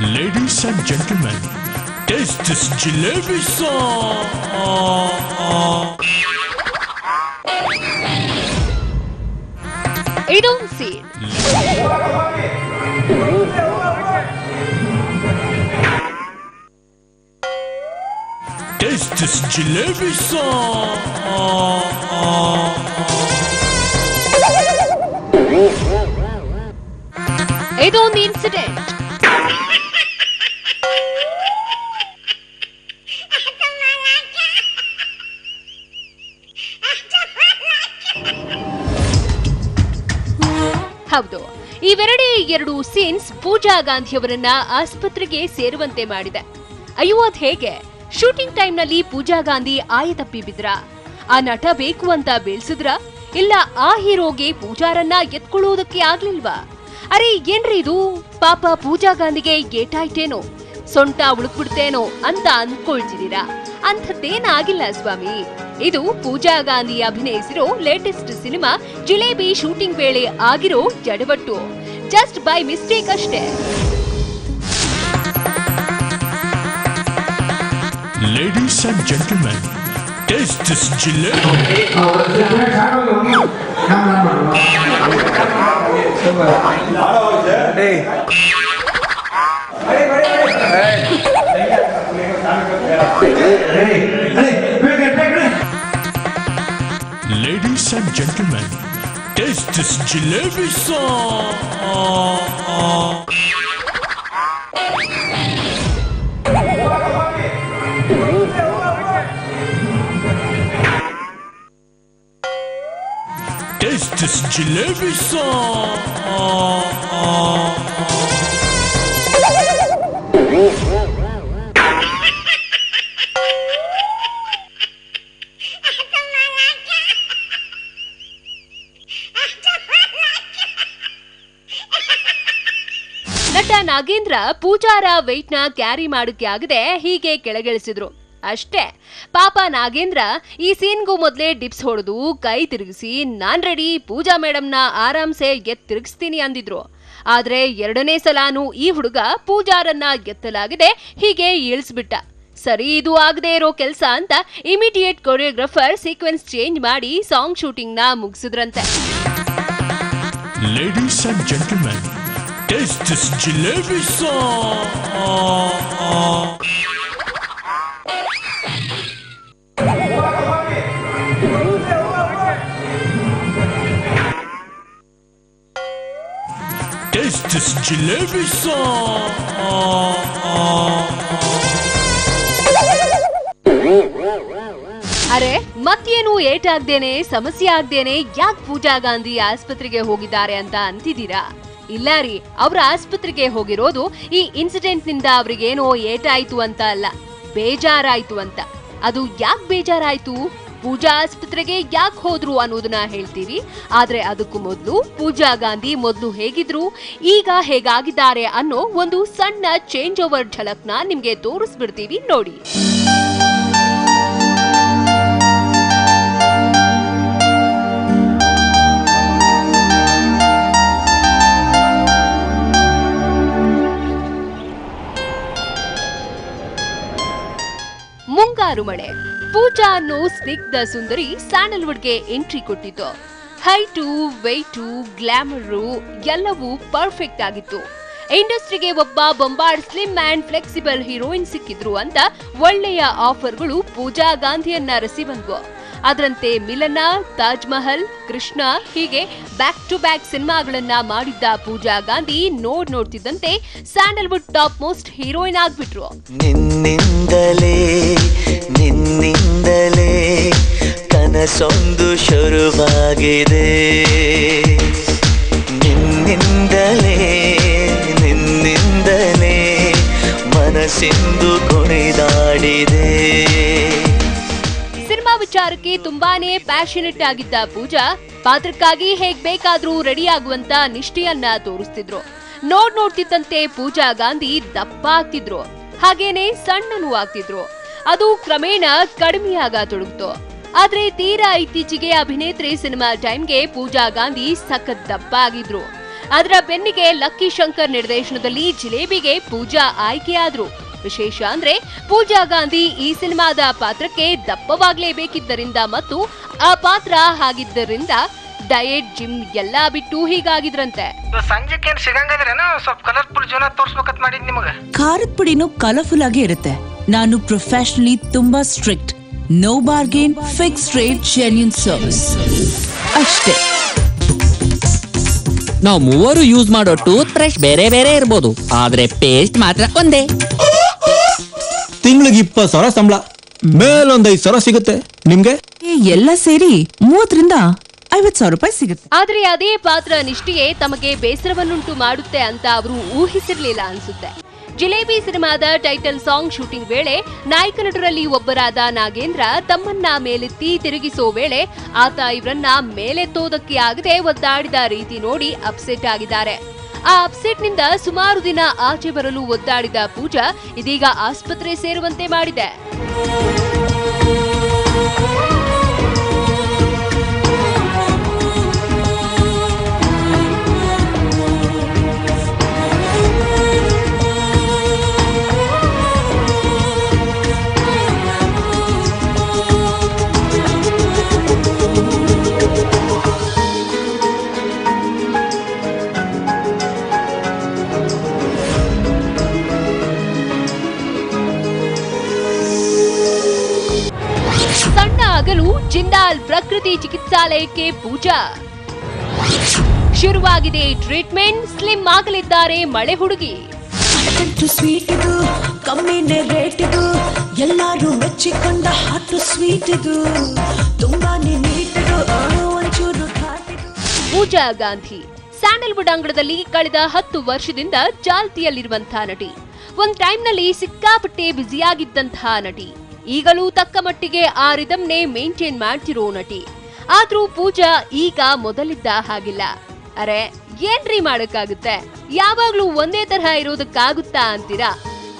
Ladies and gentlemen, taste this jalebi song. Idon scene. Taste this jalebi song. Idon incident. ಹೌದು, ಇವೆರಡೇ ಎರಡು scenes ಪೂಜಾ ಗಾಂಧಿಯವರನ್ನ ಆಸ್ಪತ್ರೆಗೆ ಸೇರುವಂತೆ ಮಾಡಿದೆ. ಅಯ್ಯೋ, ಅದ್ ಹೇಗೆ? ಶೂಟಿಂಗ್ ಟೈಮ್ ನಲ್ಲಿ ಪೂಜಾ ಗಾಂಧಿ ಆಯತಪ್ಪಿ ಬಿದ್ರ? ಆ ನಟ ಬೇಕು ಅಂತ ಬೀಳ್ಸಿದ್ರ? ಇಲ್ಲ ಆ ಹೀರೋಗೆ ಪೂಜಾರನ್ನ ಎತ್ಕೊಳ್ಳೋದಕ್ಕೆ ಆಗ್ಲಿಲ್ವಾ? ಅರೆ ಏನ್ರಿ ಇದು? ಪಾಪ ಪೂಜಾ ಗಾಂಧಿಗೆ ಏಟಾಯ್ತೇನೋ, ಸೊಂಟ ಉಳುಕ್ಬಿಡ್ತೇನೋ ಅಂತ ಅನ್ಕೊಳ್ತಿದ್ದೀರಾ? ಅಂಥದ್ದೇನಾಗಿಲ್ಲ ಸ್ವಾಮಿ. ಇದು ಪೂಜಾ ಗಾಂಧಿ ಅಭಿನಯಿಸಿರೋ ಲೇಟೆಸ್ಟ್ ಸಿನಿಮಾ ಜಿಲೇಬಿ ಶೂಟಿಂಗ್ ವೇಳೆ ಆಗಿರೋ ಎಡವಟ್ಟು. ಜಸ್ಟ್ ಬೈ ಮಿಸ್ಟೇಕ್ ಅಷ್ಟೇ. Ladies and gentlemen, taste this jalebi. Ladies and gentlemen, taste this jalebi song. Taste this jalebi song. ನಟ ನಾಗೇಂದ್ರ ಪೂಜಾರ ವೆಯ್ಟ್ ನ ಕ್ಯಾರಿ ಮಾಡೋಕೆ ಆಗದೆ ಹೀಗೆ ಕೆಳಗಿಳಿಸಿದ್ರು ಅಷ್ಟೇ. ಪಾಪ ನಾಗೇಂದ್ರ ಈ ಸೀನ್ಗೂ ಮೊದಲೇ ಡಿಪ್ಸ್ ಹೊಡೆದು ಕೈ ತಿರುಗಿಸಿ ನಾನ್ ರೆಡಿ, ಪೂಜಾ ಮೇಡಮ್ನ ಆರಾಮ್ಸೆ ತಿರುಗಿಸ್ತೀನಿ ಅಂದಿದ್ರು. ಆದ್ರೆ ಎರಡನೇ ಸಲಾನು ಈ ಹುಡುಗ ಪೂಜಾರನ್ನ ಎತ್ತಲಾಗಿದೆ ಹೀಗೆ ಇಳಿಸ್ಬಿಟ್ಟ. ಸರಿ, ಇದು ಆಗದೆ ಇರೋ ಕೆಲಸ ಅಂತ ಇಮಿಡಿಯೇಟ್ ಕೊರಿಯೋಗ್ರಾಫರ್ ಸೀಕ್ವೆನ್ಸ್ ಚೇಂಜ್ ಮಾಡಿ ಸಾಂಗ್ ಶೂಟಿಂಗ್ ನ ಮುಗಿಸಿದ್ರಂತೆ. Ladies and gentlemen, taste this jalebi song. Taste this jalebi song. ಅರೆ ಮತ್ತೇನು ಏಟಾಗ್ದೇನೆ ಸಮಸ್ಯೆ ಆಗ್ದೇನೆ ಯಾಕೆ ಪೂಜಾ ಗಾಂಧಿ ಆಸ್ಪತ್ರೆಗೆ ಹೋಗಿದ್ದಾರೆ ಅಂತ ಅಂತಿದ್ದೀರಾ? ಇಲ್ಲ ರೀ, ಅವ್ರ ಆಸ್ಪತ್ರೆಗೆ ಹೋಗಿರೋದು ಈ ಇನ್ಸಿಡೆಂಟ್ ನಿಂದ ಅವ್ರಿಗೇನೋ ಏಟಾಯ್ತು ಅಂತ ಅಲ್ಲ, ಬೇಜಾರಾಯ್ತು ಅಂತ. ಅದು ಯಾಕೆ ಬೇಜಾರಾಯ್ತು, ಪೂಜಾ ಆಸ್ಪತ್ರೆಗೆ ಯಾಕೆ ಹೋದ್ರು ಅನ್ನೋದನ್ನ ಹೇಳ್ತೀವಿ. ಆದ್ರೆ ಅದಕ್ಕೂ ಮೊದಲು ಪೂಜಾ ಗಾಂಧಿ ಮೊದಲು ಹೇಗಿದ್ರು, ಈಗ ಹೇಗಾಗಿದ್ದಾರೆ ಅನ್ನೋ ಒಂದು ಸಣ್ಣ ಚೇಂಜ್ ಓವರ್ ಝಲಕ್ನ ನಿಮ್ಗೆ ತೋರಿಸ್ಬಿಡ್ತೀವಿ ನೋಡಿ. ಮುಂಗಾರು ಮಳೆ. ಪೂಜಾ ಅನ್ನೋ ಸ್ನಿಗ್ಧ ಸುಂದರಿ ಸ್ಯಾಂಡಲ್ವುಡ್ಗೆ ಎಂಟ್ರಿ ಕೊಟ್ಟಿತ್ತು. ಹೈಟು, ವೆಯ್ಟು, ಗ್ಲಾಮರು ಎಲ್ಲವೂ ಪರ್ಫೆಕ್ಟ್ ಆಗಿತ್ತು. ಇಂಡಸ್ಟ್ರಿಗೆ ಒಬ್ಬ ಬೊಂಬಾರ್ಡ್ ಸ್ಲಿಮ್ ಅಂಡ್ ಫ್ಲೆಕ್ಸಿಬಲ್ ಹೀರೋಯಿನ್ ಸಿಕ್ಕಿದ್ರು ಅಂತ ಒಳ್ಳೆಯ ಆಫರ್ಗಳು ಪೂಜಾ ಗಾಂಧಿಯನ್ನ ರಸಿ ಬಂದ್ವು. ಅದರಂತೆ ಮಿಲನ, ತಾಜ್ ಮಹಲ್, ಕೃಷ್ಣ ಹೀಗೆ ಬ್ಯಾಕ್ ಟು ಬ್ಯಾಕ್ ಸಿನಿಮಾಗಳನ್ನ ಮಾಡಿದ್ದ ಪೂಜಾ ಗಾಂಧಿ ನೋಡ್ತಿದ್ದಂತೆ ಸ್ಯಾಂಡಲ್ವುಡ್ ಟಾಪ್ ಮೋಸ್ಟ್ ಹೀರೋಯಿನ್ ಆಗ್ಬಿಟ್ರು. ನಿನ್ನಿಂದಲೇ ಕನಸೊಂದು ಶುರುವಾಗಿದೆ, ನಿನ್ನಿಂದಲೇ ಮನಸ್ಸಿಂದು ಕುಣಿದಾಡಿದೆ. ಸಿನಿಮಾ ವಿಚಾರಕ್ಕೆ ತುಂಬಾನೇ ಪ್ಯಾಷನೇಟ್ ಆಗಿದ್ದ ಪೂಜಾ ಪಾತ್ರಕ್ಕಾಗಿ ಹೇಗ್ ಬೇಕಾದ್ರೂ ರೆಡಿ ಆಗುವಂತ ನಿಷ್ಠೆಯನ್ನ ತೋರಿಸ್ತಿದ್ರು. ನೋಡ್ತಿದ್ದಂತೆ ಪೂಜಾ ಗಾಂಧಿ ದಪ್ಪ ಆಗ್ತಿದ್ರು, ಹಾಗೇನೆ ಸಣ್ಣನೂ ಆಗ್ತಿದ್ರು. ಅದು ಕ್ರಮೇಣ ಕಡಿಮೆಯಾಗತೊಡಗಿತು. ಆದ್ರೆ ತೀರಾ ಇತ್ತೀಚೆಗೆ ಅಭಿನೇತ್ರಿ ಸಿನಿಮಾ ಟೈಮ್ಗೆ ಪೂಜಾ ಗಾಂಧಿ ಸಖತ್ ದಪ್ಪ ಆಗಿದ್ರು. ಅದರ ಬೆನ್ನಿಗೆ ಲಕ್ಕಿ ಶಂಕರ್ ನಿರ್ದೇಶನದಲ್ಲಿ ಜಿಲೇಬಿಗೆ ಪೂಜಾ ಆಯ್ಕೆಯಾದ್ರು. ವಿಶೇಷ ಅಂದ್ರೆ ಪೂಜಾ ಗಾಂಧಿ ಈ ಸಿನಿಮಾದ ಪಾತ್ರಕ್ಕೆ ದಪ್ಪವಾಗ್ಲೇಬೇಕಿದ್ದರಿಂದ ಮತ್ತು ಆ ಪಾತ್ರ ಆಗಿದ್ದರಿಂದ ಡಯಟ್ ಜಿಮ್ ಎಲ್ಲಾ ಬಿಟ್ಟು ಹೀಗಾಗಿದ್ರಂತೆ. ಸಂಜೆಕೇನ್ ಸಿಗಂಗದ್ರೇನೋ ಸ್ವಲ್ಪ ಕಲರ್ಫುಲ್ ಜೀವನ ತೋರ್ಸ್ಬೇಕಂತ ಮಾಡಿದ್ ನಿಮಗೆ. ಖಾರದ ಪುಡಿನೂ ಕಲರ್ಫುಲ್ ಆಗೇ ಇರುತ್ತೆ. ನಾನು ಪ್ರೊಫೆಷನಲಿ ತುಂಬಾ strict. No bargain, fix rate, genuine service ಅಷ್ಟೇ. ನಾವು ಮೂವರು ಯೂಸ್ ಮಾಡೋ ಟೂತ್ ಬ್ರಷ್ ಬೇರೆ ಬೇರೆ ಇರ್ಬೋದು, ಆದ್ರೆ ಪೇಸ್ಟ್ ಮಾತ್ರ ಒಂದೇ. ತಿಂಗಳಿಗೆ 20,000 ಸಂಬಳ, ಮೇಲೊಂದ್ 5,000 ಸಿಗುತ್ತೆ ನಿಮ್ಗೆ. ಎಲ್ಲ ಸೇರಿ 30,000 ರೂಪಾಯಿ ಸಿಗುತ್ತೆ. ಆದ್ರೆ ಅದೇ ಪಾತ್ರ ನಿಷ್ಠೆಯೇ ತಮಗೆ ಬೇಸರವನ್ನುಂಟು ಮಾಡುತ್ತೆ ಅಂತ ಅವರು ಊಹಿಸಿರ್ಲಿಲ್ಲ ಅನ್ಸುತ್ತೆ. ಜಿಲೇಬಿ ಸಿನಿಮಾದ ಟೈಟಲ್ ಸಾಂಗ್ ಶೂಟಿಂಗ್ ವೇಳೆ ನಾಯಕ ನಟರಲ್ಲಿ ಒಬ್ಬರಾದ ನಾಗೇಂದ್ರ ತಮ್ಮನ್ನ ಮೇಲೆತ್ತಿ ತಿರುಗಿಸೋ ವೇಳೆ ಆತ ಇವರನ್ನ ಮೇಲೆತ್ತೋದಕ್ಕೆ ಆಗದೆ ಒದ್ದಾಡಿದ ರೀತಿ ನೋಡಿ ಅಪ್ಸೆಟ್ ಆಗಿದ್ದಾರೆ. ಆ ಅಪ್ಸೆಟ್ ನಿಂದ ಸುಮಾರು ದಿನ ಆಚೆ ಬರಲು ಒದ್ದಾಡಿದ ಪೂಜಾ ಇದೀಗ ಆಸ್ಪತ್ರೆ ಸೇರುವಂತೆ ಮಾಡಿದೆ. ಸಣ್ಣ ಆಗಲು ಜಿಂದಾಲ್ ಪ್ರಕೃತಿ ಚಿಕಿತ್ಸಾಲಯಕ್ಕೆ ಪೂಜಾ. ಶುರುವಾಗಿದೆ ಟ್ರೀಟ್ಮೆಂಟ್, ಸ್ಲಿಮ್ ಆಗಲಿದ್ದಾರೆ ಮಳೆ ಹುಡುಗಿ. ಸ್ವೀಟ್ ಇದು, ಕಮ್ಮಿನೇ ರೇಟ್ ಇದು, ಎಲ್ಲರೂ ಮೆಚ್ಚಿಕೊಂಡ ಹಾಟು ಸ್ವೀಟ್ ಇದು, ತುಂಬಾನೇ ನೀಟ್ ಇದು, ಒಂಚೂರು ಘಾಟ್ ಇದು. ಪೂಜಾ ಗಾಂಧಿ ಸ್ಯಾಂಡಲ್ವುಡ್ ಅಂಗಳದಲ್ಲಿ ಕಳೆದ 10 ವರ್ಷದಿಂದ ಚಾಲ್ತಿಯಲ್ಲಿರುವಂತಹ ನಟಿ. ಒಂದ್ ಟೈಮ್ನಲ್ಲಿ ಸಿಕ್ಕಾಪಟ್ಟೆ ಬ್ಯುಸಿಯಾಗಿದ್ದಂತಹ ನಟಿ. ಈಗಲೂ ತಕ್ಕ ಮಟ್ಟಿಗೆ ಆ ರಿದಮ್ನೇ ಮೇಂಟೈನ್ ಮಾಡ್ತಿರೋ ನಟಿ. ಆದ್ರೂ ಪೂಜಾ ಈಗ ಮೊದಲಿದ್ದ ಹಾಗಿಲ್ಲ. ಅರೆ ಏನ್ರಿ ಮಾಡಕ್ಕಾಗುತ್ತೆ, ಯಾವಾಗ್ಲೂ ಒಂದೇ ತರಹ ಇರೋದಕ್ಕಾಗುತ್ತಾ ಅಂತೀರಾ?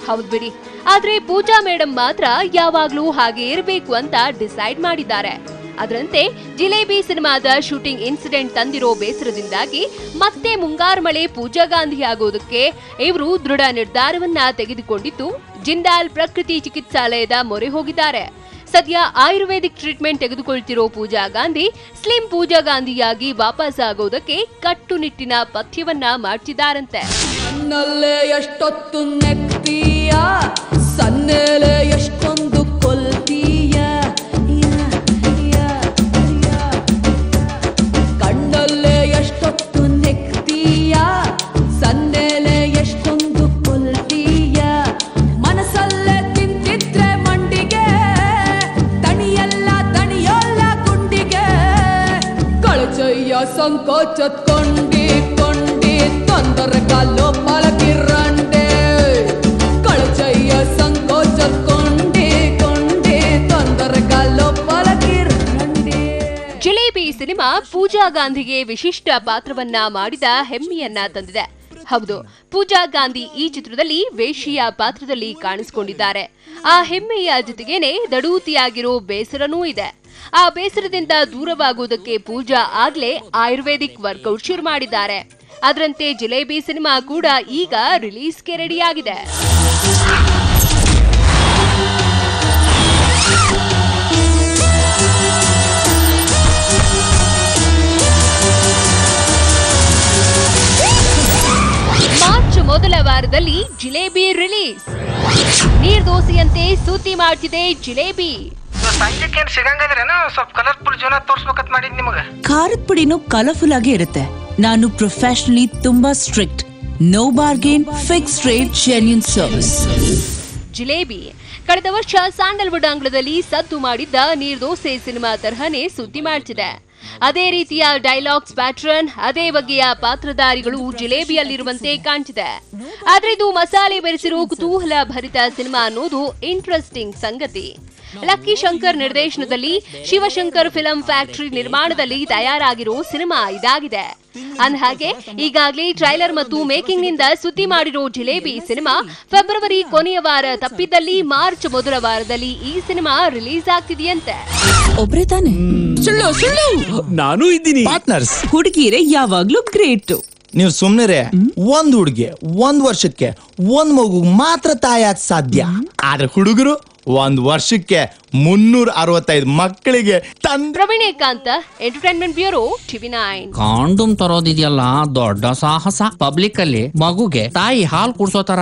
ಹೌದ್ ಬಿಡಿ. ಆದ್ರೆ ಪೂಜಾ ಮೇಡಮ್ ಮಾತ್ರ ಯಾವಾಗ್ಲೂ ಹಾಗೆ ಇರಬೇಕು ಅಂತ ಡಿಸೈಡ್ ಮಾಡಿದ್ದಾರೆ. ಅದರಂತೆ ಜಿಲೇಬಿ ಸಿನಿಮಾದ ಶೂಟಿಂಗ್ ಇನ್ಸಿಡೆಂಟ್ ತಂದಿರೋ ಬೇಸರದಿಂದಾಗಿ ಮತ್ತೆ ಮುಂಗಾರು ಮಳೆ ಪೂಜಾ ಗಾಂಧಿ ಆಗೋದಕ್ಕೆ ಇವರು ದೃಢ ನಿರ್ಧಾರವನ್ನ ತೆಗೆದುಕೊಂಡಿದ್ದು ಜಿಂದಾಲ್ ಪ್ರಕೃತಿ ಚಿಕಿತ್ಸಾಲಯದ ಮೊರೆ ಹೋಗಿದ್ದಾರೆ. ಸದ್ಯ ಆಯುರ್ವೇದಿಕ್ ಟ್ರೀಟ್ಮೆಂಟ್ ತೆಗೆದುಕೊಳ್ತಿರೋ ಪೂಜಾ ಗಾಂಧಿ ಸ್ಲಿಮ್ ಪೂಜಾ ಗಾಂಧಿಯಾಗಿ ವಾಪಸ್ ಆಗೋದಕ್ಕೆ ಕಟ್ಟುನಿಟ್ಟಿನ ಪಥ್ಯವನ್ನ ಮಾಡ್ತಿದ್ದಾರಂತೆ. ಎಷ್ಟೊತ್ತು ನೆಕ್ತೀಯ, ಸನ್ನೆಲೆ ಎಷ್ಟೊಂದು ಕೊಲ್ತೀಯ, ಕಣ್ಣಲ್ಲೇ ಎಷ್ಟೊತ್ತು ನೆಕ್ತೀಯ, ಸನ್ನೆಲೆ ಎಷ್ಟೊಂದು ಕೊಲ್ತೀಯ, ಮನಸ್ಸಲ್ಲೇ ತಿಂತಿದ್ರೆ ಮಂಡಿಗೆ ತಣಿಯಲ್ಲ ತಣಿಯೋಲ್ಲ ಗುಂಡಿಗೆ, ಕಳಚಯ್ಯ ಸಂಕೋಚತ್ ಕೊಂಡಿ ಕೊಂಡಿ ತೊಂದರೆ ಕಾಲು ಮಲಗಿರಂಡೆ, ಕಳಚಯ್ಯ ಸಂಕೋಚತ್ ಕೊಂಡಿ ಕೊಂಡಿ ತೊಂದರೆ ಕಾಲು ಮಲಗಿರಂಡೆ. ಜಿಲೇಬಿ ಸಿನಿಮಾ ಪೂಜಾ ಗಾಂಧಿಗೆ ವಿಶಿಷ್ಟ ಪಾತ್ರವನ್ನ ಮಾಡಿದ ಹೆಮ್ಮೆಯನ್ನ ತಂದಿದೆ. ಹೌದು, ಪೂಜಾ ಗಾಂಧಿ ಈ ಚಿತ್ರದಲ್ಲಿ ವೇಶ್ಯೆಯ ಪಾತ್ರದಲ್ಲಿ ಕಾಣಿಸಿಕೊಂಡಿದ್ದಾರೆ. ಆ ಹೆಮ್ಮೆಯ ಜೊತೆಗೇನೆ ದಡೂತಿಯಾಗಿರೋ ಬೇಸರನೂ ಇದೆ. ಆ ಬೇಸರದಿಂದ ದೂರವಾಗುವುದಕ್ಕೆ ಪೂಜಾ ಆಗ್ಲೇ ಆಯುರ್ವೇದಿಕ್ ವರ್ಕೌಟ್ ಶುರು ಮಾಡಿದ್ದಾರೆ. ಅದರಂತೆ ಜಿಲೇಬಿ ಸಿನಿಮಾ ಕೂಡ ಈಗ ರಿಲೀಸ್ಗೆ ರೆಡಿಯಾಗಿದೆ. ಮಾರ್ಚ್ ಮೊದಲ ವಾರದಲ್ಲಿ ಜಿಲೇಬಿ ರಿಲೀಸ್. ನೀರ್ದೋಸೆಯಂತೆ ಸುದ್ದಿ ಮಾಡ್ತಿದೆ ಜಿಲೇಬಿ. ಸಂಜೆಕೇನ್ ಸಿಗಂಗದ್ರೇನೋ ಸ್ವಲ್ಪ ಕಲರ್ಫುಲ್ ಜೀವನ ತೋರ್ಸ್ಬೇಕಂತ ಮಾಡಿದ್ ನಿಮಗೆ. ಖಾರದ ಪುಡಿನೂ ಕಲರ್ಫುಲ್ ಆಗೇ ಇರುತ್ತೆ. ನಾನು ಪ್ರೊಫೆಷನಲಿ ತುಂಬಾ strict. No bargain, fix rate, genuine service. Jilebi ಕಳೆದ ವರ್ಷ ಸ್ಯಾಂಡಲ್ವುಡ್ ಅಂಗಳದಲ್ಲಿ ಸದ್ದು ಮಾಡಿದ್ದ ನೀರ್ದೋಸೆ ಸಿನಿಮಾ ತರಹನೇ ಸುದ್ದಿ ಮಾಡ್ತಿದೆ. ಅದೇ ರೀತಿಯ ಡೈಲಾಗ್ಸ್ ಪ್ಯಾಟ್ರನ್, ಅದೇ ಬಗೆಯ ಪಾತ್ರಧಾರಿಗಳು ಜಿಲೇಬಿಯಲ್ಲಿರುವಂತೆ ಕಾಣ್ತಿದೆ. ಆದ್ರೆ ಇದು ಮಸಾಲೆ ಬೆರೆಸಿರೋ ಕುತೂಹಲ ಭರಿತ ಸಿನಿಮಾ ಅನ್ನೋದು ಇಂಟ್ರೆಸ್ಟಿಂಗ್ ಸಂಗತಿ. ಲಕ್ಕಿ ಶಂಕರ್ ನಿರ್ದೇಶನದಲ್ಲಿ ಶಿವಶಂಕರ್ ಫಿಲಂ ಫ್ಯಾಕ್ಟರಿ ನಿರ್ಮಾಣದಲ್ಲಿ ತಯಾರಾಗಿರೋ ಸಿನಿಮಾ ಇದಾಗಿದೆ. ಅಂದಹಾಗೆ ಈಗಾಗಲೇ ಟ್ರೈಲರ್ ಮತ್ತು ಮೇಕಿಂಗ್ ನಿಂದ ಸುದ್ದಿ ಮಾಡಿರೋ ಜಿಲೇಬಿ ಸಿನಿಮಾ ಫೆಬ್ರವರಿ ಕೊನೆಯ ವಾರ ತಪ್ಪಿದಲ್ಲಿ ಮಾರ್ಚ್ ಮೊದಲ ವಾರದಲ್ಲಿ ಈ ಸಿನಿಮಾ ರಿಲೀಸ್ ಆಗ್ತಿದೆಯಂತೆ. ಒಬ್ರೇ ತಾನೆ? ಸುಳ್ಳು ಸುಳ್ಳು, ನಾನು ಇದ್ದೀನಿ. ಪಾರ್ಟ್ನರ್ಸ್ ಹುಡುಗಿಯರೇ ಯಾವಾಗ್ಲೂ ಗ್ರೇಟ್. ನೀವು ಸುಮ್ನಿರೆ. ಒಂದ್ ಹುಡುಗಿ 1 ವರ್ಷಕ್ಕೆ 1 ಮಗು ಮಾತ್ರ ತಾಯಾಗ ಸಾಧ್ಯ. ಆದ್ರೆ ಹುಡುಗರು 1 ವರ್ಷಕ್ಕೆ 365 ಮಕ್ಕಳಿಗೆ ಪ್ರವೀಣ್ ಏಕಾಂತ, ಎಂಟರ್ಟೈನ್ಮೆಂಟ್ ಬ್ಯೂರೋ, TV9. ಕಾಂಡೋಮ್ ತರೋದಿದೆಯಲ್ಲ ದೊಡ್ಡ ಸಾಹಸ. ಪಬ್ಲಿಕ್ ಅಲ್ಲಿ ಮಗುಗೆ ತಾಯಿ ಹಾಲು ಕುಡ್ಸೋತರ.